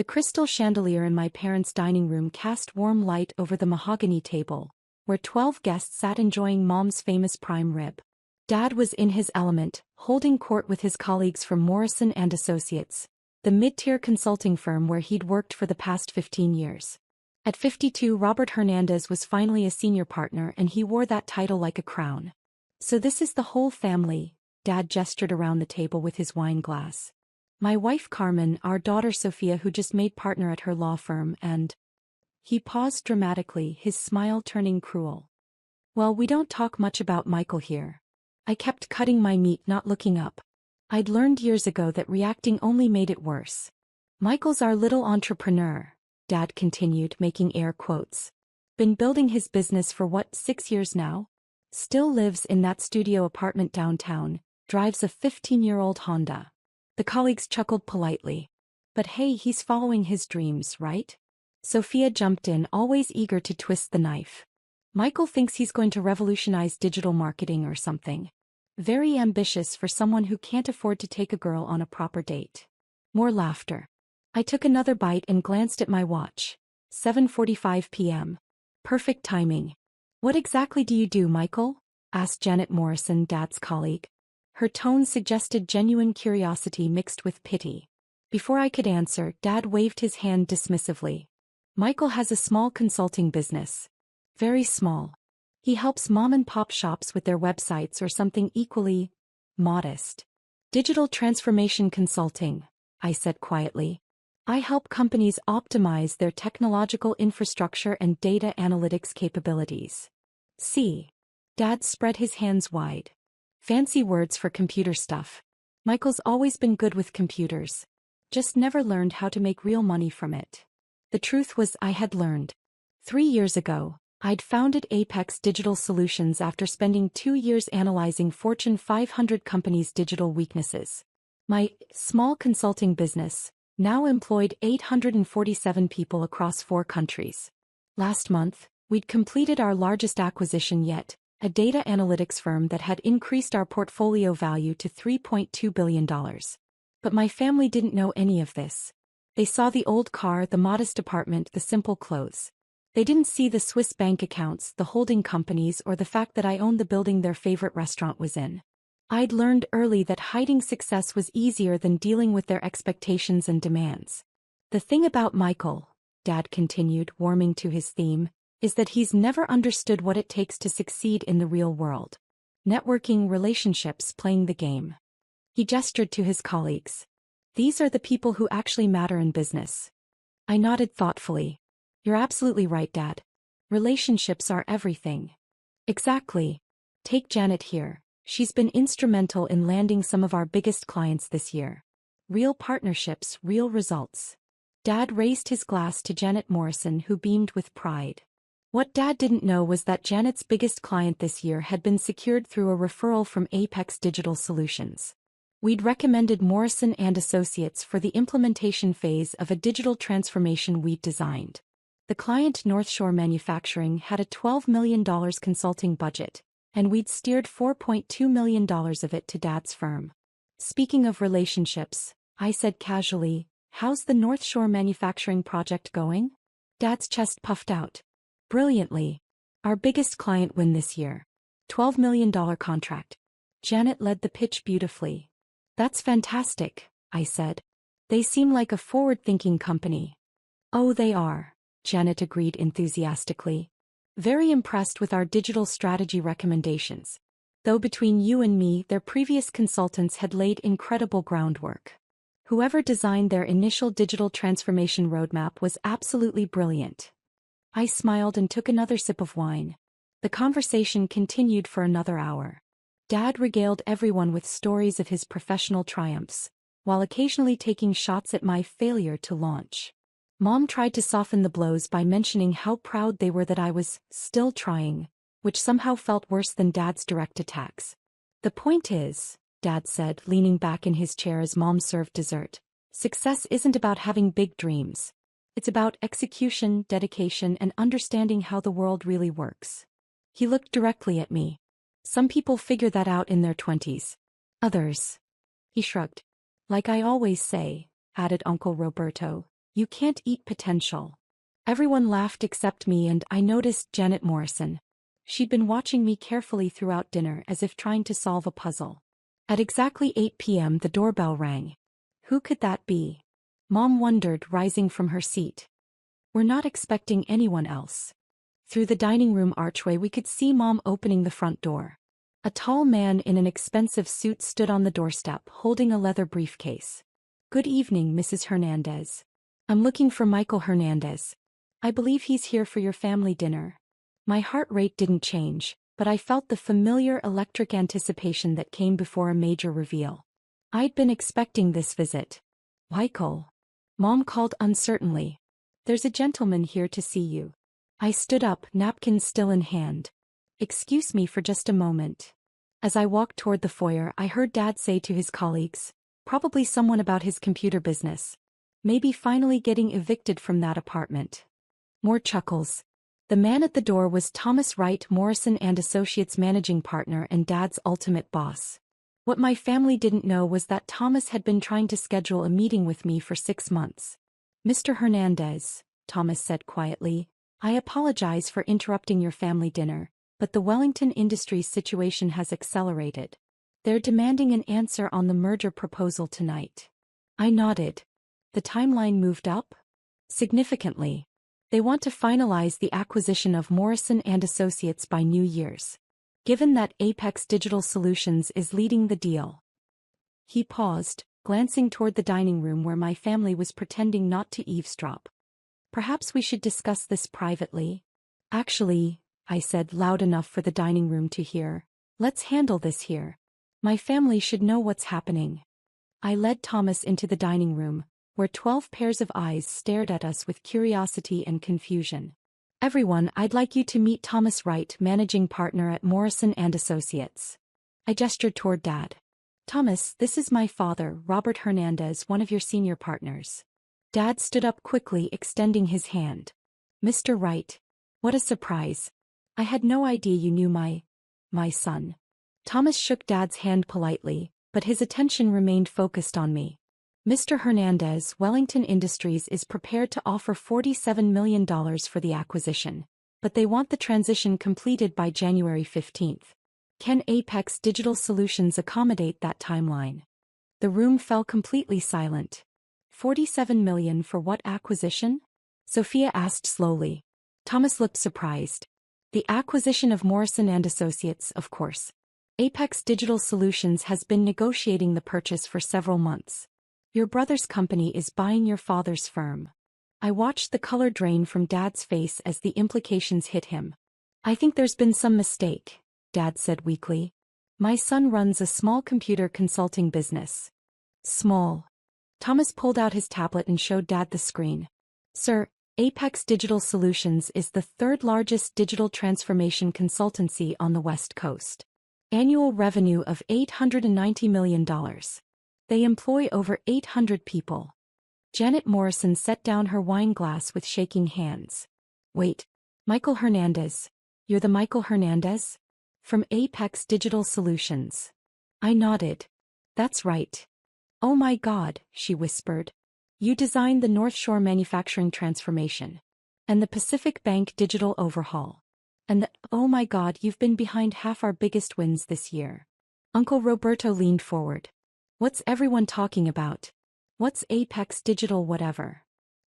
The crystal chandelier in my parents' dining room cast warm light over the mahogany table, where 12 guests sat enjoying Mom's famous prime rib. Dad was in his element, holding court with his colleagues from Morrison and Associates, the mid-tier consulting firm where he'd worked for the past 15 years. At 52, Robert Hernandez was finally a senior partner and he wore that title like a crown. So this is the whole family, Dad gestured around the table with his wine glass. My wife Carmen, our daughter Sophia who just made partner at her law firm, and... He paused dramatically, his smile turning cruel. Well, we don't talk much about Michael here. I kept cutting my meat, not looking up. I'd learned years ago that reacting only made it worse. Michael's our little entrepreneur, Dad continued, making air quotes. Been building his business for 6 years now? Still lives in that studio apartment downtown, drives a 15-year-old Honda. The colleagues chuckled politely. But hey, he's following his dreams, right? Sophia jumped in, always eager to twist the knife. Michael thinks he's going to revolutionize digital marketing or something. Very ambitious for someone who can't afford to take a girl on a proper date. More laughter. I took another bite and glanced at my watch. 7:45 p.m. Perfect timing. What exactly do you do, Michael? Asked Janet Morrison, Dad's colleague. Her tone suggested genuine curiosity mixed with pity. Before I could answer, Dad waved his hand dismissively. Michael has a small consulting business. Very small. He helps mom-and-pop shops with their websites or something equally modest. Digital transformation consulting, I said quietly. I help companies optimize their technological infrastructure and data analytics capabilities. See? Dad spread his hands wide. Fancy words for computer stuff. Michael's always been good with computers. Just never learned how to make real money from it. The truth was I had learned. 3 years ago, I'd founded Apex Digital Solutions after spending 2 years analyzing Fortune 500 companies' digital weaknesses. My small consulting business now employed 847 people across 4 countries. Last month, we'd completed our largest acquisition yet, a data analytics firm that had increased our portfolio value to $3.2 billion. But my family didn't know any of this. They saw the old car, the modest apartment, the simple clothes. They didn't see the Swiss bank accounts, the holding companies, or the fact that I owned the building their favorite restaurant was in. I'd learned early that hiding success was easier than dealing with their expectations and demands. The thing about Michael, Dad continued, warming to his theme, is that he's never understood what it takes to succeed in the real world. Networking, relationships, playing the game. He gestured to his colleagues. These are the people who actually matter in business. I nodded thoughtfully. You're absolutely right, Dad. Relationships are everything. Exactly. Take Janet here. She's been instrumental in landing some of our biggest clients this year. Real partnerships, real results. Dad raised his glass to Janet Morrison, who beamed with pride. What Dad didn't know was that Janet's biggest client this year had been secured through a referral from Apex Digital Solutions. We'd recommended Morrison and Associates for the implementation phase of a digital transformation we'd designed. The client, North Shore Manufacturing, had a $12 million consulting budget, and we'd steered $4.2 million of it to Dad's firm. Speaking of relationships, I said casually, how's the North Shore Manufacturing project going? Dad's chest puffed out. Brilliantly. Our biggest client win this year. $12 million contract. Janet led the pitch beautifully. That's fantastic, I said. They seem like a forward-thinking company. Oh, they are, Janet agreed enthusiastically. Very impressed with our digital strategy recommendations. Though between you and me, their previous consultants had laid incredible groundwork. Whoever designed their initial digital transformation roadmap was absolutely brilliant. I smiled and took another sip of wine. The conversation continued for another hour. Dad regaled everyone with stories of his professional triumphs, while occasionally taking shots at my failure to launch. Mom tried to soften the blows by mentioning how proud they were that I was still trying, which somehow felt worse than Dad's direct attacks. The point is, Dad said, leaning back in his chair as Mom served dessert, success isn't about having big dreams. It's about execution, dedication, and understanding how the world really works. He looked directly at me. Some people figure that out in their 20s. Others. He shrugged. Like I always say, added Uncle Roberto, You can't eat potential. Everyone laughed except me, and I noticed Janet Morrison. She'd been watching me carefully throughout dinner as if trying to solve a puzzle. At exactly 8 p.m. the doorbell rang. Who could that be? Mom wondered, rising from her seat. We're not expecting anyone else. Through the dining room archway we could see Mom opening the front door. A tall man in an expensive suit stood on the doorstep holding a leather briefcase. Good evening, Mrs. Hernandez. I'm looking for Michael Hernandez. I believe he's here for your family dinner. My heart rate didn't change, but I felt the familiar electric anticipation that came before a major reveal. I'd been expecting this visit. Michael. Mom called uncertainly. There's a gentleman here to see you. I stood up, napkins still in hand. Excuse me for just a moment. As I walked toward the foyer, I heard Dad say to his colleagues, probably someone about his computer business. Maybe finally getting evicted from that apartment. More chuckles. The man at the door was Thomas Wright, Morrison and Associates managing partner and Dad's ultimate boss. What my family didn't know was that Thomas had been trying to schedule a meeting with me for 6 months. Mr. Hernandez, Thomas said quietly, I apologize for interrupting your family dinner, but the Wellington Industries situation has accelerated. They're demanding an answer on the merger proposal tonight. I nodded. The timeline moved up? Significantly. They want to finalize the acquisition of Morrison and Associates by New Year's. Given that Apex Digital Solutions is leading the deal. He paused, glancing toward the dining room where my family was pretending not to eavesdrop. Perhaps we should discuss this privately. Actually, I said loud enough for the dining room to hear, let's handle this here. My family should know what's happening. I led Thomas into the dining room, where 12 pairs of eyes stared at us with curiosity and confusion. Everyone, I'd like you to meet Thomas Wright, managing partner at Morrison and Associates. I gestured toward Dad. Thomas, this is my father, Robert Hernandez, one of your senior partners. Dad stood up quickly, extending his hand. Mr. Wright. What a surprise. I had no idea you knew my son. Thomas shook Dad's hand politely, but his attention remained focused on me. Mr. Hernandez, Wellington Industries is prepared to offer $47 million for the acquisition, but they want the transition completed by January 15th. Can Apex Digital Solutions accommodate that timeline? The room fell completely silent. $47 million for what acquisition? Sophia asked slowly. Thomas looked surprised. The acquisition of Morrison and Associates, of course. Apex Digital Solutions has been negotiating the purchase for several months. Your brother's company is buying your father's firm. I watched the color drain from Dad's face as the implications hit him. I think there's been some mistake, Dad said weakly. My son runs a small computer consulting business. Small. Thomas pulled out his tablet and showed Dad the screen. Sir, Apex Digital Solutions is the third largest digital transformation consultancy on the West Coast. Annual revenue of $890 million. They employ over 800 people. Janet Morrison set down her wine glass with shaking hands. Wait, Michael Hernandez. You're the Michael Hernandez? From Apex Digital Solutions. I nodded. That's right. Oh my God, she whispered. You designed the North Shore manufacturing transformation. And the Pacific Bank digital overhaul. And oh my God, you've been behind half our biggest wins this year. Uncle Roberto leaned forward. What's everyone talking about? What's Apex Digital whatever?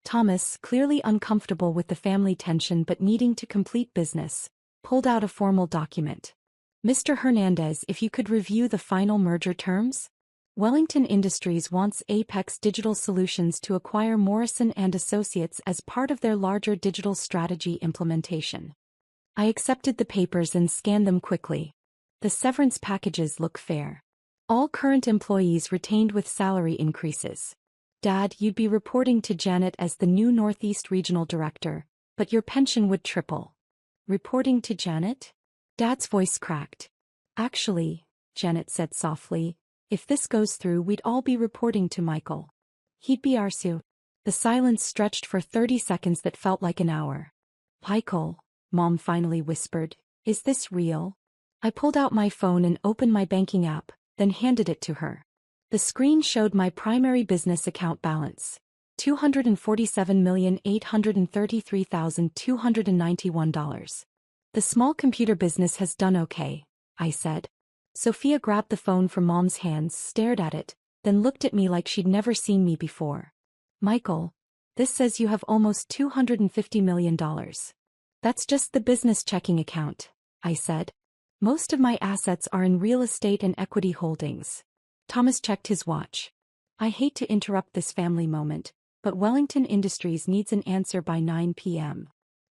Thomas, clearly uncomfortable with the family tension but needing to complete business, pulled out a formal document. Mr. Hernandez, if you could review the final merger terms? Wellington Industries wants Apex Digital Solutions to acquire Morrison and Associates as part of their larger digital strategy implementation. I accepted the papers and scanned them quickly. The severance packages look fair. All current employees retained with salary increases. Dad, you'd be reporting to Janet as the new Northeast Regional Director, but your pension would triple. Reporting to Janet? Dad's voice cracked. Actually, Janet said softly, if this goes through we'd all be reporting to Michael. He'd be our CEO. The silence stretched for 30 seconds that felt like an hour. Michael, Mom finally whispered, is this real? I pulled out my phone and opened my banking app, then handed it to her. The screen showed my primary business account balance. $247,833,291. The small computer business has done okay, I said. Sophia grabbed the phone from Mom's hands, stared at it, then looked at me like she'd never seen me before. Michael, this says you have almost $250 million. That's just the business checking account, I said. Most of my assets are in real estate and equity holdings. Thomas checked his watch. I hate to interrupt this family moment, but Wellington Industries needs an answer by 9 p.m.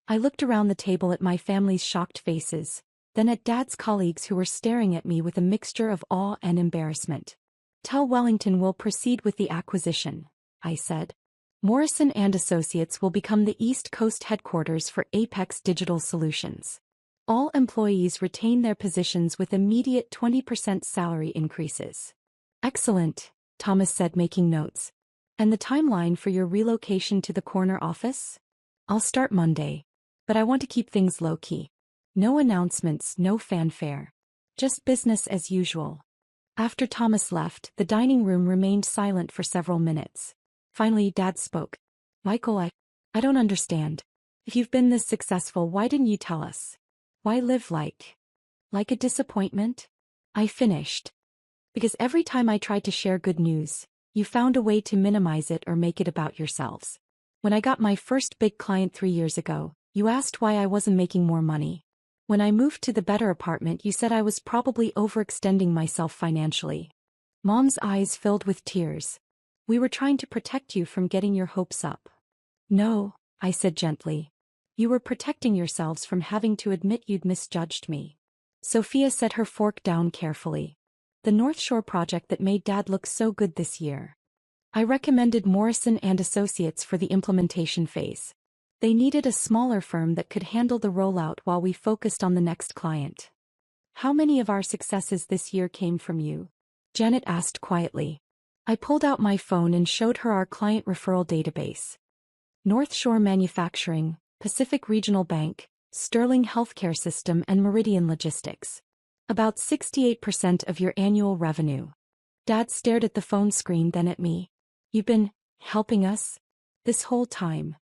I looked around the table at my family's shocked faces, then at Dad's colleagues who were staring at me with a mixture of awe and embarrassment. Tell Wellington we'll proceed with the acquisition, I said. Morrison & Associates will become the East Coast headquarters for Apex Digital Solutions. All employees retain their positions with immediate 20% salary increases. Excellent, Thomas said, making notes. And the timeline for your relocation to the corner office? I'll start Monday. But I want to keep things low-key. No announcements, no fanfare. Just business as usual. After Thomas left, the dining room remained silent for several minutes. Finally, Dad spoke. Michael, I don't understand. If you've been this successful, why didn't you tell us? Why live like a disappointment? I finished. Because every time I tried to share good news, you found a way to minimize it or make it about yourselves. When I got my first big client 3 years ago, you asked why I wasn't making more money. When I moved to the better apartment, you said I was probably overextending myself financially. Mom's eyes filled with tears. We were trying to protect you from getting your hopes up. No, I said gently. You were protecting yourselves from having to admit you'd misjudged me. Sophia set her fork down carefully. The North Shore project that made Dad look so good this year. I recommended Morrison & Associates for the implementation phase. They needed a smaller firm that could handle the rollout while we focused on the next client. How many of our successes this year came from you? Janet asked quietly. I pulled out my phone and showed her our client referral database. North Shore Manufacturing, Pacific Regional Bank, Sterling Healthcare System, and Meridian Logistics. About 68% of your annual revenue. Dad stared at the phone screen, then at me. You've been helping us? This whole time.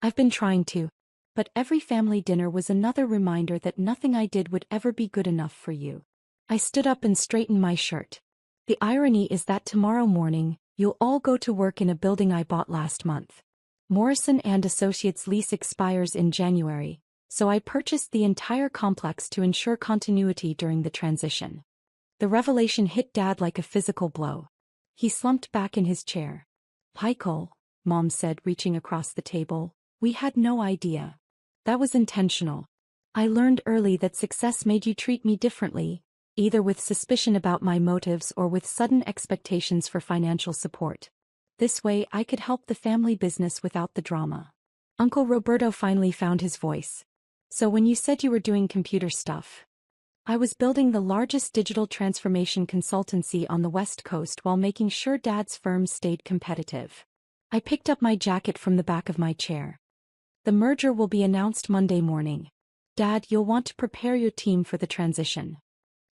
I've been trying to. But every family dinner was another reminder that nothing I did would ever be good enough for you. I stood up and straightened my shirt. The irony is that tomorrow morning, you'll all go to work in a building I bought last month. Morrison & Associates' lease expires in January, so I purchased the entire complex to ensure continuity during the transition. The revelation hit Dad like a physical blow. He slumped back in his chair. Michael, Mom said, reaching across the table, we had no idea. That was intentional. I learned early that success made you treat me differently, either with suspicion about my motives or with sudden expectations for financial support. This way I could help the family business without the drama. Uncle Roberto finally found his voice. So when you said you were doing computer stuff, I was building the largest digital transformation consultancy on the West Coast while making sure Dad's firm stayed competitive. I picked up my jacket from the back of my chair. The merger will be announced Monday morning. Dad, you'll want to prepare your team for the transition.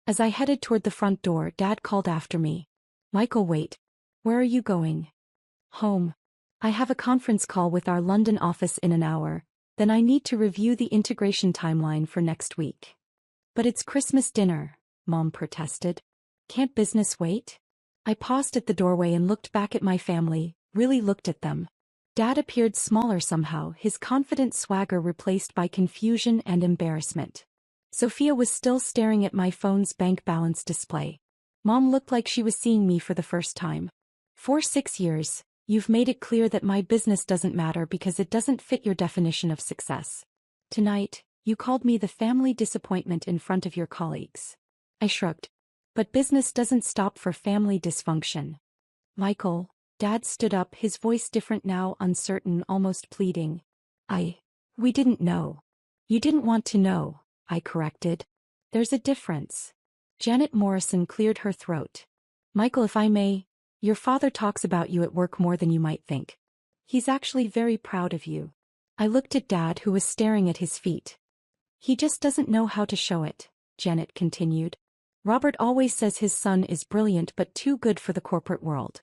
As I headed toward the front door, Dad called after me. Michael, wait. Where are you going? Home. I have a conference call with our London office in an hour, then I need to review the integration timeline for next week. But it's Christmas dinner, Mom protested. Can't business wait? I paused at the doorway and looked back at my family, really looked at them. Dad appeared smaller somehow, his confident swagger replaced by confusion and embarrassment. Sophia was still staring at my phone's bank balance display. Mom looked like she was seeing me for the first time. For 6 years, you've made it clear that my business doesn't matter because it doesn't fit your definition of success. Tonight, you called me the family disappointment in front of your colleagues. I shrugged. But business doesn't stop for family dysfunction. Michael, Dad stood up, his voice different now, uncertain, almost pleading. We didn't know. You didn't want to know, I corrected. There's a difference. Janet Morrison cleared her throat. Michael, if I may, your father talks about you at work more than you might think. He's actually very proud of you. I looked at Dad, who was staring at his feet. He just doesn't know how to show it, Janet continued. Robert always says his son is brilliant but too good for the corporate world.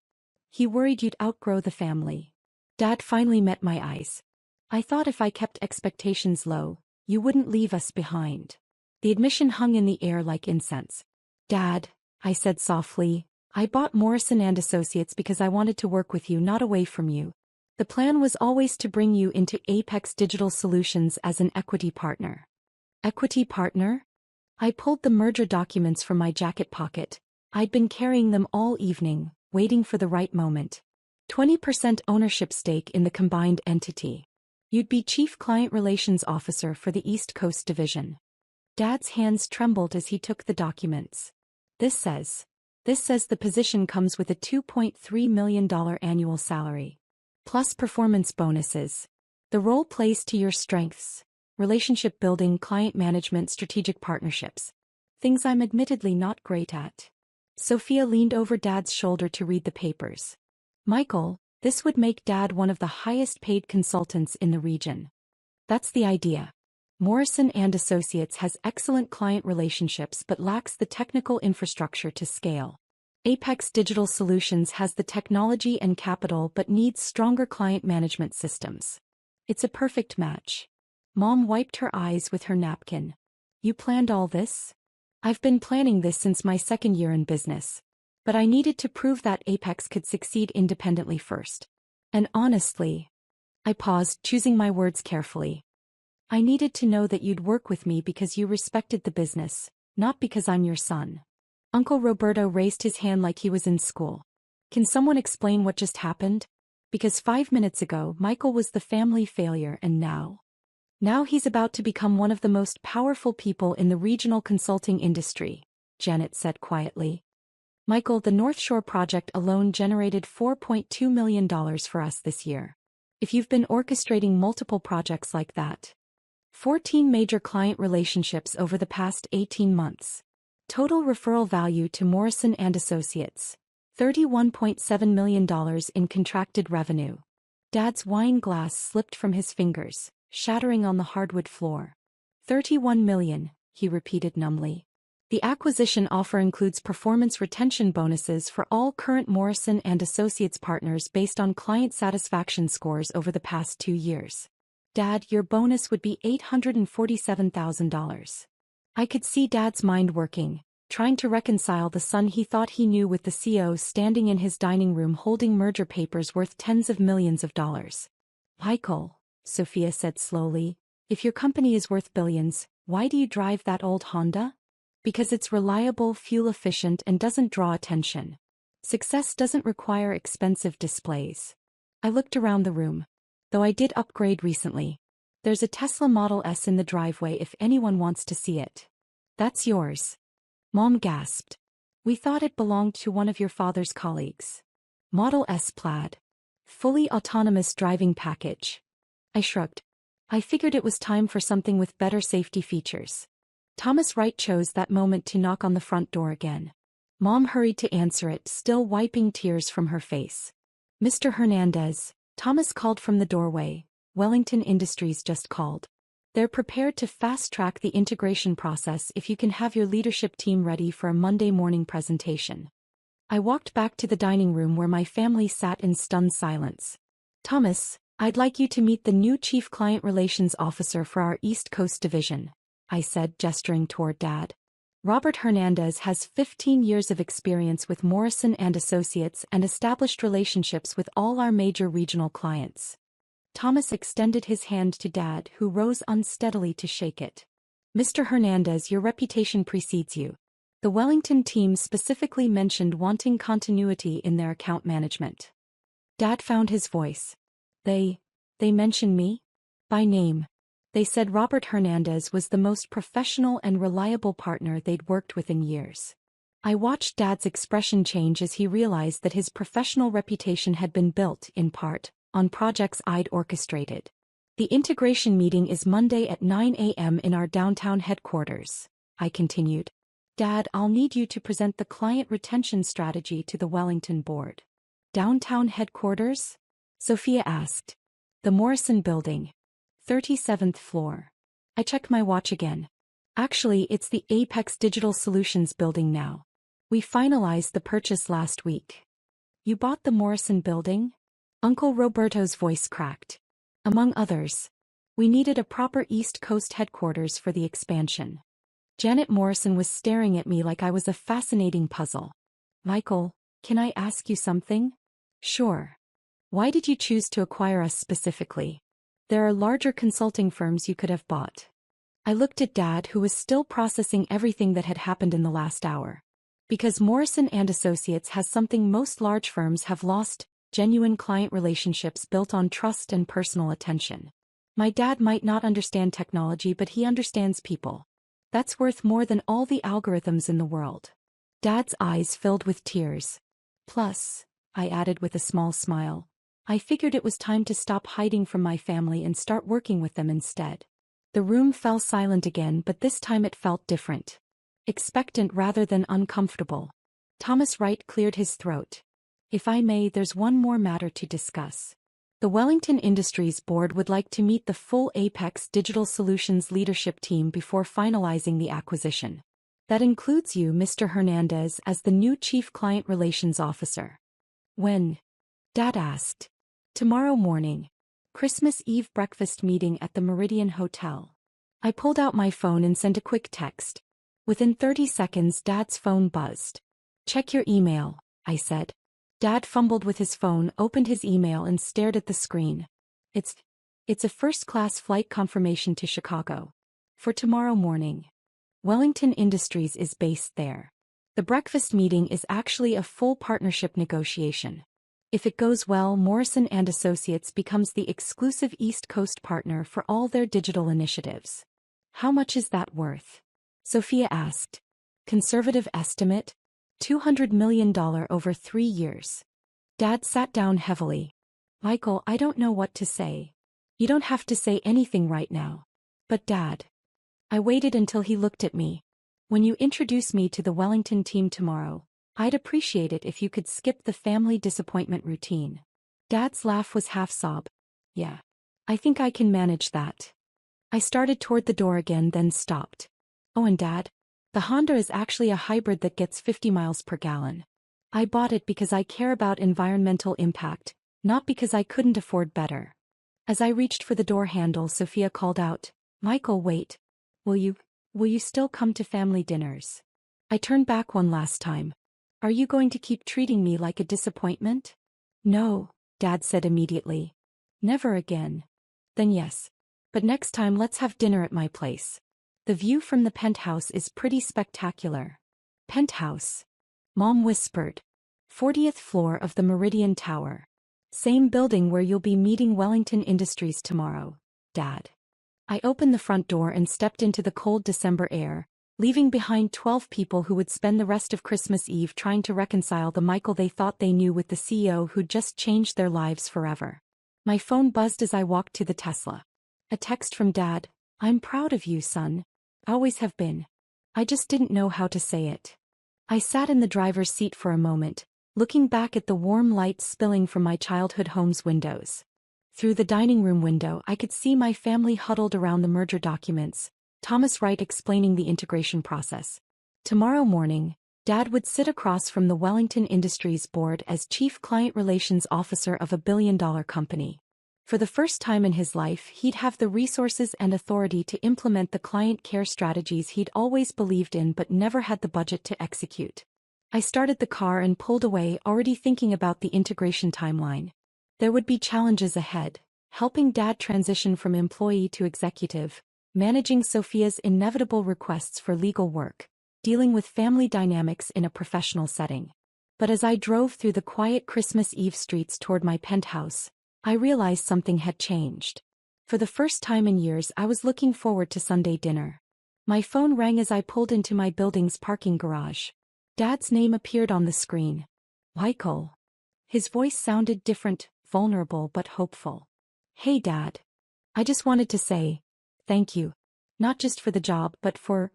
He worried you'd outgrow the family. Dad finally met my eyes. I thought if I kept expectations low, you wouldn't leave us behind. The admission hung in the air like incense. Dad, I said softly, I bought Morrison & Associates because I wanted to work with you, not away from you. The plan was always to bring you into Apex Digital Solutions as an equity partner. Equity partner? I pulled the merger documents from my jacket pocket. I'd been carrying them all evening, waiting for the right moment. 20% ownership stake in the combined entity. You'd be Chief Client Relations Officer for the East Coast Division. Dad's hands trembled as he took the documents. This says the position comes with a $2.3 million annual salary. Plus performance bonuses. The role plays to your strengths. Relationship building, client management, strategic partnerships. Things I'm admittedly not great at. Sophia leaned over Dad's shoulder to read the papers. Michael, this would make Dad one of the highest paid consultants in the region. That's the idea. Morrison & Associates has excellent client relationships but lacks the technical infrastructure to scale. Apex Digital Solutions has the technology and capital but needs stronger client management systems. It's a perfect match. Mom wiped her eyes with her napkin. You planned all this? I've been planning this since my second year in business. But I needed to prove that Apex could succeed independently first. And honestly, I paused, choosing my words carefully. I needed to know that you'd work with me because you respected the business, not because I'm your son. Uncle Roberto raised his hand like he was in school. Can someone explain what just happened? Because 5 minutes ago, Michael was the family failure and now he's about to become one of the most powerful people in the regional consulting industry, Janet said quietly. Michael, the North Shore project alone generated $4.2 million for us this year. If you've been orchestrating multiple projects like that. 14 major client relationships over the past 18 months. Total referral value to Morrison & Associates. $31.7 million in contracted revenue. Dad's wine glass slipped from his fingers, shattering on the hardwood floor. 31 million, he repeated numbly. The acquisition offer includes performance retention bonuses for all current Morrison & Associates partners based on client satisfaction scores over the past 2 years. Dad, your bonus would be $847,000. I could see Dad's mind working, trying to reconcile the son he thought he knew with the CEO standing in his dining room holding merger papers worth tens of millions of dollars. Michael, Sophia said slowly, if your company is worth billions, why do you drive that old Honda? Because it's reliable, fuel-efficient, and doesn't draw attention. Success doesn't require expensive displays. I looked around the room. Though I did upgrade recently. There's a Tesla Model S in the driveway if anyone wants to see it. That's yours. Mom gasped. We thought it belonged to one of your father's colleagues. Model S Plaid. Fully autonomous driving package. I shrugged. I figured it was time for something with better safety features. Thomas Wright chose that moment to knock on the front door again. Mom hurried to answer it, still wiping tears from her face. Mr. Hernandez, Thomas called from the doorway. Wellington Industries just called. They're prepared to fast-track the integration process if you can have your leadership team ready for a Monday morning presentation. I walked back to the dining room where my family sat in stunned silence. Thomas, I'd like you to meet the new Chief Client Relations Officer for our East Coast Division, I said, gesturing toward Dad. Robert Hernandez has 15 years of experience with Morrison & Associates and established relationships with all our major regional clients. Thomas extended his hand to Dad, who rose unsteadily to shake it. Mr. Hernandez, your reputation precedes you. The Wellington team specifically mentioned wanting continuity in their account management. Dad found his voice. They mentioned me? By name. They said Robert Hernandez was the most professional and reliable partner they'd worked with in years. I watched Dad's expression change as he realized that his professional reputation had been built, in part, on projects I'd orchestrated. The integration meeting is Monday at 9 a.m. in our downtown headquarters, I continued. Dad, I'll need you to present the client retention strategy to the Wellington board. Downtown headquarters? Sophia asked. The Morrison Building. 37th floor. I checked my watch again. Actually, it's the Apex Digital Solutions building now. We finalized the purchase last week. You bought the Morrison building? Uncle Roberto's voice cracked. Among others. We needed a proper East Coast headquarters for the expansion. Janet Morrison was staring at me like I was a fascinating puzzle. Michael, can I ask you something? Sure. Why did you choose to acquire us specifically? There are larger consulting firms you could have bought. I looked at Dad, who was still processing everything that had happened in the last hour. Because Morrison and Associates has something most large firms have lost: genuine client relationships built on trust and personal attention. My dad might not understand technology, but he understands people. That's worth more than all the algorithms in the world. Dad's eyes filled with tears. Plus, I added with a small smile, I figured it was time to stop hiding from my family and start working with them instead. The room fell silent again, but this time it felt different. Expectant rather than uncomfortable. Thomas Wright cleared his throat. If I may, there's one more matter to discuss. The Wellington Industries Board would like to meet the full Apex Digital Solutions leadership team before finalizing the acquisition. That includes you, Mr. Hernandez, as the new Chief Client Relations Officer. When? Dad asked. Tomorrow morning. Christmas Eve breakfast meeting at the Meridian Hotel. I pulled out my phone and sent a quick text. Within 30 seconds, Dad's phone buzzed. Check your email, I said. Dad fumbled with his phone, opened his email and stared at the screen. It's a first-class flight confirmation to Chicago. For tomorrow morning. Wellington Industries is based there. The breakfast meeting is actually a full partnership negotiation. If it goes well, Morrison and Associates becomes the exclusive East Coast partner for all their digital initiatives. How much is that worth? Sophia asked. Conservative estimate? $200 million over 3 years. Dad sat down heavily. Michael, I don't know what to say. You don't have to say anything right now. But Dad. I waited until he looked at me. When you introduce me to the Wellington team tomorrow, I'd appreciate it if you could skip the family disappointment routine. Dad's laugh was half sob. Yeah. I think I can manage that. I started toward the door again, then stopped. Oh, and Dad, the Honda is actually a hybrid that gets 50 miles per gallon. I bought it because I care about environmental impact, not because I couldn't afford better. As I reached for the door handle, Sophia called out, Michael, wait. Will you still come to family dinners? I turned back one last time. Are you going to keep treating me like a disappointment? No, Dad said immediately. Never again. Then yes. But next time let's have dinner at my place. The view from the penthouse is pretty spectacular. Penthouse? Mom whispered. 40th floor of the Meridian Tower. Same building where you'll be meeting Wellington Industries tomorrow, Dad. I opened the front door and stepped into the cold December air, leaving behind 12 people who would spend the rest of Christmas Eve trying to reconcile the Michael they thought they knew with the CEO who'd just changed their lives forever. My phone buzzed as I walked to the Tesla. A text from Dad. I'm proud of you, son. Always have been. I just didn't know how to say it. I sat in the driver's seat for a moment, looking back at the warm light spilling from my childhood home's windows. Through the dining room window, I could see my family huddled around the merger documents, Thomas Wright explaining the integration process. Tomorrow morning, Dad would sit across from the Wellington Industries board as Chief Client Relations Officer of a billion-dollar company. For the first time in his life, he'd have the resources and authority to implement the client care strategies he'd always believed in but never had the budget to execute. I started the car and pulled away, already thinking about the integration timeline. There would be challenges ahead, helping Dad transition from employee to executive, managing Sophia's inevitable requests for legal work, dealing with family dynamics in a professional setting. But as I drove through the quiet Christmas Eve streets toward my penthouse, I realized something had changed. For the first time in years, I was looking forward to Sunday dinner. My phone rang as I pulled into my building's parking garage. Dad's name appeared on the screen. Michael. His voice sounded different, vulnerable but hopeful. Hey, Dad. I just wanted to say, thank you. Not just for the job, but for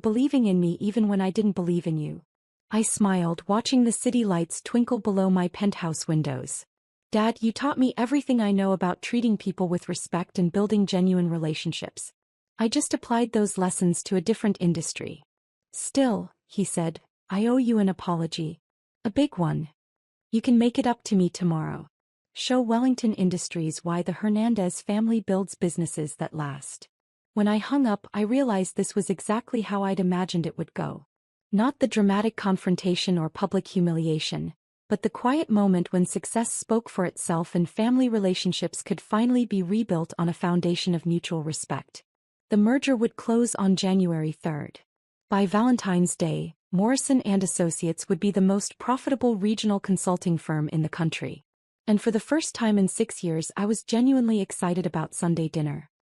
believing in me even when I didn't believe in you. I smiled, watching the city lights twinkle below my penthouse windows. Dad, you taught me everything I know about treating people with respect and building genuine relationships. I just applied those lessons to a different industry. Still, he said, I owe you an apology. A big one. You can make it up to me tomorrow. Show Wellington Industries why the Hernandez family builds businesses that last. When I hung up, I realized this was exactly how I'd imagined it would go. Not the dramatic confrontation or public humiliation, but the quiet moment when success spoke for itself and family relationships could finally be rebuilt on a foundation of mutual respect. The merger would close on January 3rd. By Valentine's Day, Morrison & Associates would be the most profitable regional consulting firm in the country. And for the first time in 6 years, I was genuinely excited about Sunday dinner.